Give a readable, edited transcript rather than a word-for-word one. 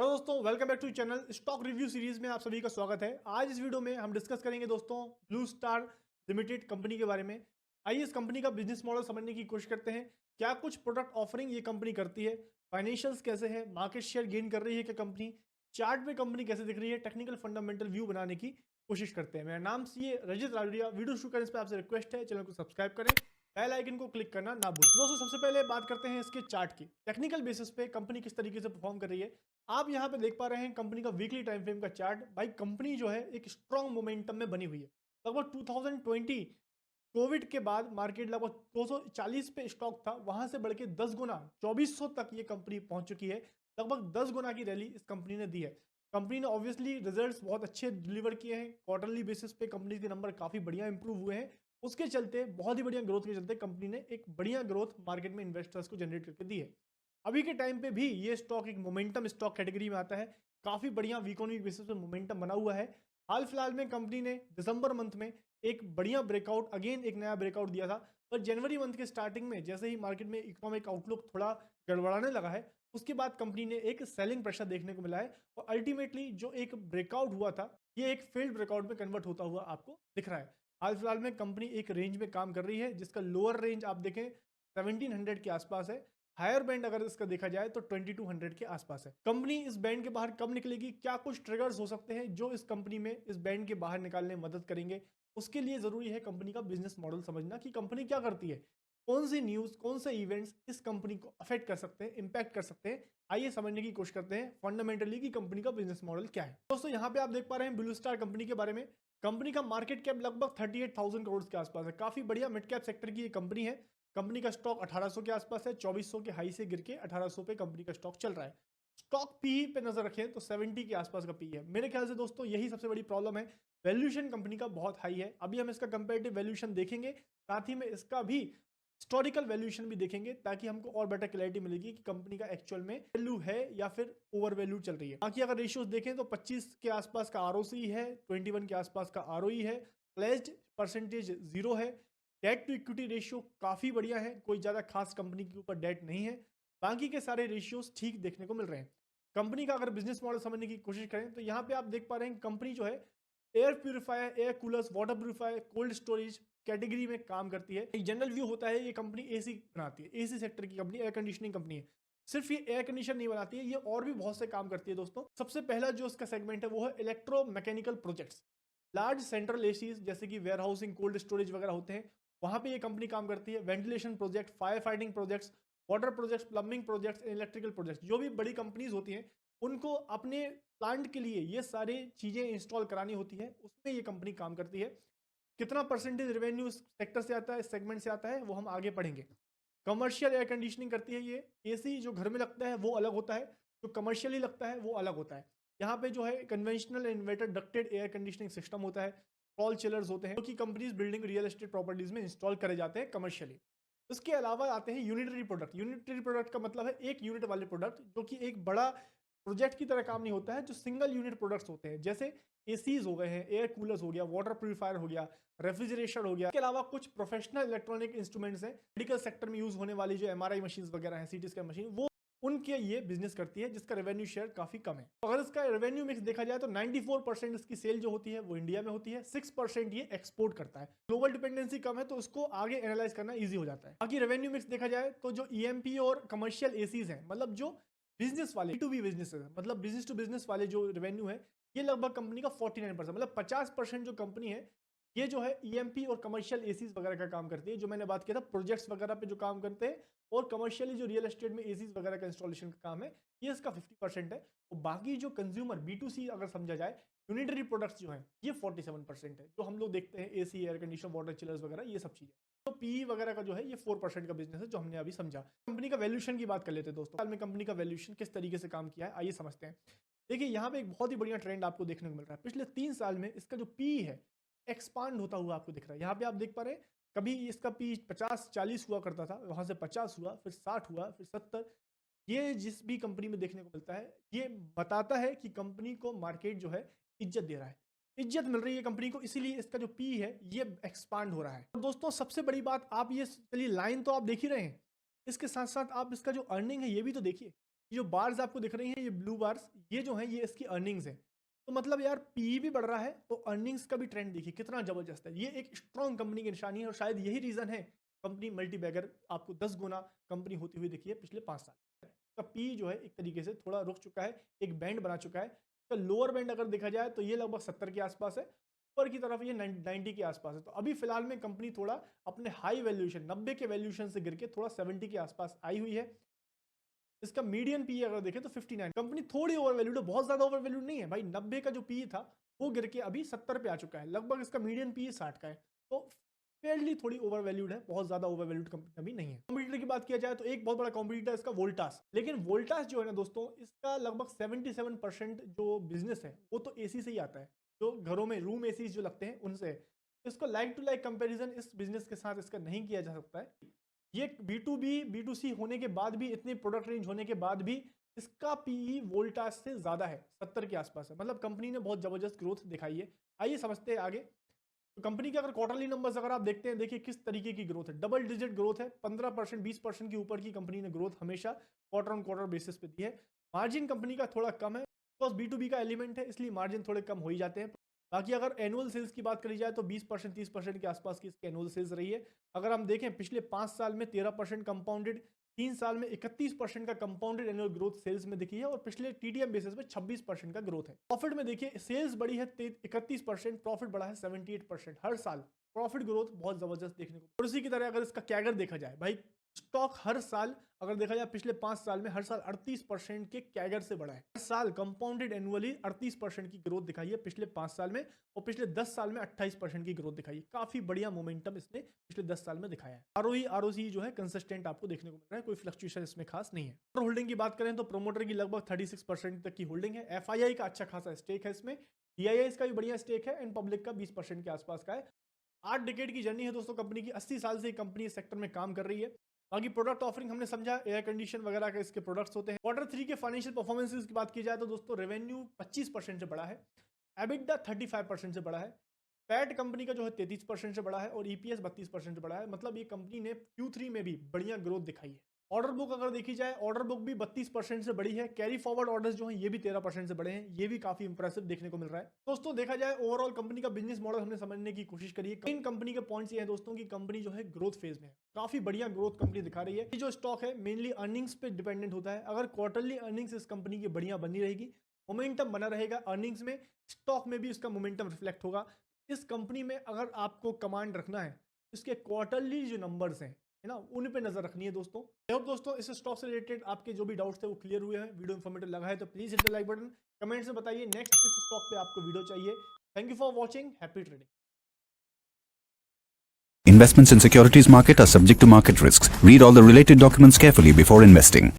Hello दोस्तों, welcome back to channel stock review series में आप सभी का स्वागत है। आज इस वीडियो में हम डिस्कस करेंगे दोस्तों ब्लू स्टार लिमिटेड कंपनी के बारे में। आइए इस कंपनी का बिजनेस मॉडल समझने की कोशिश करते हैं। क्या कुछ प्रोडक्ट ऑफरिंग ये कंपनी करती है, फाइनेंशियल्स कैसे है, मार्केट शेयर गेन कर रही है क्या कंपनी, चार्ट पे कंपनी कैसे दिख रही है, टेक्निकल फंडामेंटल व्यू बनाने की कोशिश करते हैं। मेरा नाम सी रजित रावड़िया। वीडियो शुरू करने से आपसे रिक्वेस्ट है चैनल को सब्सक्राइब करें, बेल आइकन को क्लिक करना ना भूलें। दोस्तों सबसे पहले बात करते हैं इसके चार्ट की। टेक्निकल बेसिस पे कंपनी किस तरीके से परफॉर्म कर रही है। आप यहाँ पे देख पा रहे हैं कंपनी का वीकली टाइम फ्रेम का चार्ट। भाई कंपनी जो है एक स्ट्रॉन्ग मोमेंटम में बनी हुई है। लगभग 2020 कोविड के बाद मार्केट लगभग 240 पे स्टॉक था, वहां से बढ़ के 10 गुना 2400 तक ये कंपनी पहुंच चुकी है। लगभग 10 गुना की रैली इस कंपनी ने दी है। कंपनी ने ऑब्वियसली रिजल्ट्स बहुत अच्छे डिलीवर किए हैं। क्वार्टरली बेसिस पे कंपनी के नंबर काफी बढ़िया इंप्रूव हुए हैं। उसके चलते बहुत ही बढ़िया ग्रोथ के चलते कंपनी ने एक बढ़िया ग्रोथ मार्केट में इन्वेस्टर्स को जनरेट करके दी है। अभी के टाइम पे भी ये स्टॉक एक मोमेंटम स्टॉक कैटेगरी में आता है। काफी बढ़िया वीक बेसिस पे मोमेंटम बना हुआ है। हाल फिलहाल में कंपनी ने दिसंबर मंथ में एक बढ़िया ब्रेकआउट, अगेन एक नया ब्रेकआउट दिया था। पर जनवरी मंथ के स्टार्टिंग में जैसे ही मार्केट में इकोनॉमिक आउटलुक थोड़ा गड़बड़ाने लगा है, उसके बाद कंपनी ने एक सेलिंग प्रेशर देखने को मिला है। और अल्टीमेटली जो एक ब्रेकआउट हुआ था, ये एक फेल्ड ब्रेकआउट में कन्वर्ट होता हुआ आपको दिख रहा है। हाल फिलहाल में कंपनी एक रेंज में काम कर रही है, जिसका लोअर रेंज आप देखें 1700 के आसपास है। हायर बैंड अगर इसका देखा जाए तो 2200 के आसपास है। कंपनी इस बैंड के बाहर कब निकलेगी, क्या कुछ ट्रिगर्स हो सकते हैं जो इस कंपनी में इस बैंड के बाहर निकालने में मदद करेंगे, उसके लिए जरूरी है कंपनी का बिजनेस मॉडल समझना कि कंपनी क्या करती है, कौन सी न्यूज, कौन से इवेंट्स इस कंपनी को अफेक्ट कर सकते हैं, इंपैक्ट कर सकते हैं। आइए समझने की कोशिश करते हैं फंडामेंटली कि कंपनी का बिजनेस मॉडल क्या है। दोस्तों यहाँ पे आप देख पा रहे हैं ब्लू स्टार कंपनी के बारे में। कंपनी का मार्केट कैप लगभग 38,000 करोड़ के आसपास है। काफी बढ़िया मिड कैप सेक्टर की ये कंपनी है। कंपनी का स्टॉक 1800 के आसपास है। 2400 के हाई से गिर के 1800 पे कंपनी का स्टॉक चल रहा है। स्टॉक पी पे नजर रखें तो 70 के आसपास का पी है। मेरे ख्याल से दोस्तों यही सबसे बड़ी प्रॉब्लम है। वैल्यूएशन कंपनी का बहुत हाई है। अभी हम इसका कंपैरेटिव वैल्यूएशन देखेंगे, साथ ही में इसका भी हिस्टोरिकल वैल्यूएशन भी देखेंगे, ताकि हमको और बेटर क्लैरिटी मिलेगी कि कंपनी का एक्चुअल में वैल्यू है या फिर ओवर वैल्यू चल रही है। बाकी अगर रेशियोज देखें तो 25 के आसपास का आरओसी है, 21 के आसपास का आरओई है, प्लेज्ड परसेंटेज 0 है। डेट टू इक्विटी रेशियो काफी बढ़िया है, कोई ज्यादा खास कंपनी के ऊपर डेट नहीं है। बाकी के सारे रेशियोज ठीक देखने को मिल रहे हैं। कंपनी का अगर बिजनेस मॉडल समझने की कोशिश करें तो यहाँ पे आप देख पा रहे हैं कंपनी जो है air purifier, air coolers, water purifier, cold storage category में काम करती है। एक जनरल व्यू होता है ये कंपनी एसी बनाती है, एसी सेक्टर की कंपनी, एयर कंडीशनिंग कंपनी है। सिर्फ ये एयर कंडीशन नहीं बनाती है, ये और भी बहुत से काम करती है दोस्तों। सबसे पहला जो इसका सेगमेंट है वो है electro mechanical projects. Large central ACs जैसे कि वेयर हाउसिंग, कोल्ड स्टोरेज वगैरह होते हैं, वहां पे ये कंपनी काम करती है। Ventilation project, fire fighting projects, water projects, plumbing projects, electrical projects, जो भी बड़ी कंपनीज होती हैं उनको अपने प्लांट के लिए ये सारी चीजें इंस्टॉल करानी होती है, उसमें ये कंपनी काम करती है। कितना परसेंटेज रेवेन्यू इस सेक्टर से आता है, इस सेगमेंट से आता है, वो हम आगे पढ़ेंगे। कमर्शियल एयर कंडीशनिंग करती है ये। एसी जो घर में लगता है वो अलग होता है, जो कमर्शियली लगता है वो अलग होता है। यहाँ पे जो है conventional inverter ducted air conditioning system होता है, हॉल चिलर्स होते हैं, जो कि companies building real estate properties में इंस्टॉल करे जाते हैं कमर्शियली। उसके अलावा आते हैं यूनिटरी प्रोडक्ट। यूनिटरी प्रोडक्ट का मतलब है एक यूनिट वाले प्रोडक्ट, जो कि एक बड़ा प्रोजेक्ट की तरह काम नहीं होता है, जो सिंगल यूनिट प्रोडक्ट्स होते हैं, जैसे एसीज हो गए हैं, एयर कूलर्स हो गया, वाटर प्यूरिफायर हो गया, रेफ्रिजरेशन हो गया। इसके अलावा कुछ प्रोफेशनल इलेक्ट्रॉनिक इंस्ट्रूमेंट्स हैं, मेडिकल सेक्टर में यूज होने वाली जो एमआरआई मशीन वगैरह है, सीटी स्कैन मशीन, वो उनके ये बिजनेस करती है, जिसका रेवेन्यू शेयर काफी कम है। तो अगर इसका रेवेन्यू मिक्स देखा जाए तो 94% इसकी सेल जो होती है वो इंडिया में होती है, 6% ये एक्सपोर्ट करता है। ग्लोबल डिपेंडेंसी कम है तो उसको आगे एनालाइज करना इजी हो जाता है। बाकी रेवेन्यू मिक्स देखा जाए तो जो ईएमपी और कमर्शियल एसीज हैं, मतलब जो बिजनेस वाले टू बी बिजनेस है, मतलब बिजनेस टू बिजनेस वाले जो रेवेन्यू है, ये लगभग कंपनी का 49%, मतलब 50% जो कंपनी है ये जो है ईएमपी और कमर्शियल एसीज वगैरह का काम करती है। जो मैंने बात किया था प्रोजेक्ट्स वगैरह पे जो काम करते हैं, और कमर्शियली जो रियल एस्टेट में एसीज वगैरह का इंस्टॉलेशन का काम है, ये इसका 50% है। और बाकी जो कंज्यूमर B2C अगर समझा जाए, यूनिटरी प्रोडक्ट्स जो है ये 47% है, जो हम लोग देखते हैं AC, air condition, water chillers वगैरह, ये सब चीजें। तो पी वगैरह का जो है ये 4% का बिजनेस है, जो हमने अभी समझा। कंपनी का वैल्यूएशन की बात कर लेते हैं दोस्तों। हाल में कंपनी का वैल्यूएशन किस तरीके से काम किया है, आइए समझते हैं। देखिए यहाँ पे एक बहुत ही बढ़िया ट्रेंड आपको देखने को मिल रहा है। पिछले 3 साल में इसका जो पी है एक्सपांड होता हुआ आपको दिख रहा है। यहाँ पे आप देख पा रहे हैं कभी इसका पी 50-40 हुआ करता था, वहां से 50 हुआ, फिर 60 हुआ, फिर 70। ये जिस भी कंपनी में देखने को मिलता है, ये बताता है कि कंपनी को मार्केट जो है इज्जत दे रहा है, इज्जत मिल रही है कंपनी को, इसीलिए इसका जो पी है ये एक्सपांड हो रहा है। और दोस्तों सबसे बड़ी बात, आप ये चलिए लाइन तो आप देख ही रहे हैं, इसके साथ साथ आप इसका जो अर्निंग है ये भी तो देखिए। ये जो बार्स आपको दिख रही हैं, ये ब्लू बार्स, ये जो है ये इसकी अर्निंग्स है। तो मतलब यार पी भी बढ़ रहा है तो अर्निंग्स का भी ट्रेंड देखिए कितना जबरदस्त है। ये एक स्ट्रॉन्ग कंपनी की निशानी है और शायद यही रीजन है कंपनी मल्टीबैगर आपको 10 गुना कंपनी होती हुई दिखी है पिछले 5 साल। का पी जो है एक तरीके से थोड़ा रुक चुका है, एक बैंड बना चुका है। तो लोअर बैंड अगर देखा जाए तो ये लगभग 70 के आसपास है, ऊपर की तरफ ये 90 के आसपास है। तो अभी फिलहाल में कंपनी थोड़ा अपने हाई वैल्यूएशन 90 के वैल्यूएशन से गिर के थोड़ा 70 के आसपास आई हुई है। इसका मीडियन पी अगर देखें तो 59। कंपनी थोड़ी ओवर वैल्यूड है, बहुत ज्यादा ओवर वैल्यूड नहीं है भाई। 90 का जो पी था वो गिर के अभी 70 पे आ चुका है, लगभग इसका मीडियन पी 60 का है। तो फेयरली थोड़ी ओवर वैल्यूड है, बहुत ज्यादा ओवर वैल्यूड कंपनी अभी नहीं है। कॉम्पिटिटर की बात किया जाए तो एक बहुत बड़ा कॉम्पिटिटर इसका वोल्टास। लेकिन वोल्टास जो है ना दोस्तों, इसका लगभग 77% जो बिजनेस है वो तो एसी से ही आता है, जो घरों में रूम एसी जो लगते हैं उनसे। इसको लाइक टू लाइक कंपेरिजन इस बिजनेस के साथ इसका नहीं किया जा सकता है। ये B2B B2C होने के बाद भी, इतनी प्रोडक्ट रेंज होने के बाद भी इसका पीई वोल्टास से ज्यादा है, 70 के आसपास है। मतलब कंपनी ने बहुत जबरदस्त ग्रोथ दिखाई है। आइए समझते हैं आगे। तो कंपनी के अगर क्वार्टरली नंबर्स अगर आप देखते हैं, देखिए किस तरीके की ग्रोथ है। डबल डिजिट ग्रोथ है, 15% 20% के ऊपर की कंपनी ने ग्रोथ हमेशा क्वार्टर ऑन क्वार्टर बेसिस पे दी है। मार्जिन कंपनी का थोड़ा कम है, बिकॉज B2B का एलिमेंट है इसलिए मार्जिन थोड़े कम हो ही जाते हैं। बाकी अगर एनुअल सेल्स की बात करी जाए तो 20% 30% के आसपास की इसकी एनुअल सेल्स रही है। अगर हम देखें पिछले 5 साल में 13% कंपाउंडेड, 3 साल में 31% का कंपाउंडेड एनुअल ग्रोथ सेल्स में दिखी है और पिछले TTM बेसिस पे 26% का ग्रोथ है। प्रॉफिट में देखिए सेल्स बढ़ी है 31%, प्रॉफिट बढ़ा है 78%। हर साल प्रॉफिट ग्रोथ बहुत जबरदस्त देखने को। और उसी की तरह अगर इसका कैगर देखा जाए भाई, स्टॉक हर साल अगर देखा जाए पिछले 5 साल में हर साल 38% के कैगर से बढ़ा है। हर साल कंपाउंडेड एनुअली 38% की ग्रोथ दिखाई है पिछले 5 साल में, और पिछले 10 साल में 28% की ग्रोथ दिखाई है। काफी बढ़िया मोमेंटम इसने पिछले 10 साल में दिखाया है। ROE ROC जो है कंसिस्टेंट आपको देखने को मिल रहा है, कोई फ्लक्चुएशन इसमें खास नहीं है। होल्डिंग की बात करें तो प्रोमोटर की लगभग 36% तक की होल्डिंग है। FII का अच्छा खासा स्टेक है इसमें, DII का भी बढ़िया स्टेक है, एंड पब्लिक का 20% के आसपास का है। 8 डिकेड की जर्नी है दोस्तों कंपनी की, 80 साल से कंपनी इस सेक्टर में काम कर रही है। बाकी प्रोडक्ट ऑफरिंग हमने समझा, एयर कंडीशन वगैरह के इसके प्रोडक्ट्स होते हैं। Q3 के फाइनेंशियल परफॉर्मेंसेस की बात की जाए तो दोस्तों रेवेन्यू 25% से बढ़ा है, EBITDA 35% से बढ़ा है, पैट कंपनी का जो है 33% से बढ़ा है, और EPS 32% से बढ़ा है। मतलब ये कंपनी ने Q3 में भी बढ़िया ग्रोथ दिखाई है। ऑर्डर बुक अगर देखी जाए, ऑर्डर बुक भी 32% से बढ़ी है। कैरी फॉरवर्ड ऑर्डर्स जो हैं ये भी 13% से बढ़े हैं, ये भी काफी इंप्रेसिव देखने को मिल रहा है। दोस्तों देखा जाए ओवरऑल कंपनी का बिजनेस मॉडल हमने समझने की कोशिश करी है। इन कंपनी के पॉइंट्स ये हैं दोस्तों की कंपनी जो है ग्रोथ फेज में है, काफी बढ़िया ग्रोथ कंपनी दिखा रही है। ये जो स्टॉक है मेनली अर्निंग्स पे डिपेंडेंट होता है। अगर क्वार्टरली अर्निंग्स इस कंपनी की बढ़िया बनी रहेगी, मोमेंटम बना रहेगा अर्निंग्स में, स्टॉक में भी इसका मोमेंटम रिफ्लेक्ट होगा। इस कंपनी में अगर आपको कमांड रखना है, इसके क्वार्टरली जो नंबर्स हैं है ना, उन पे नजर रखनी है दोस्तों। आई होप दोस्तों इस स्टॉक से रिलेटेड आपके जो भी डाउट्स थे वो क्लियर हुए हैं। वीडियो इन्फॉर्मेटिव लगा है तो please hit the like button, comments में बताइए नेक्स्ट किस स्टॉक पे आपको वीडियो चाहिए। Thank you for watching, happy trading. Investments in securities market are subject to market risks. Read all the related documents carefully before investing.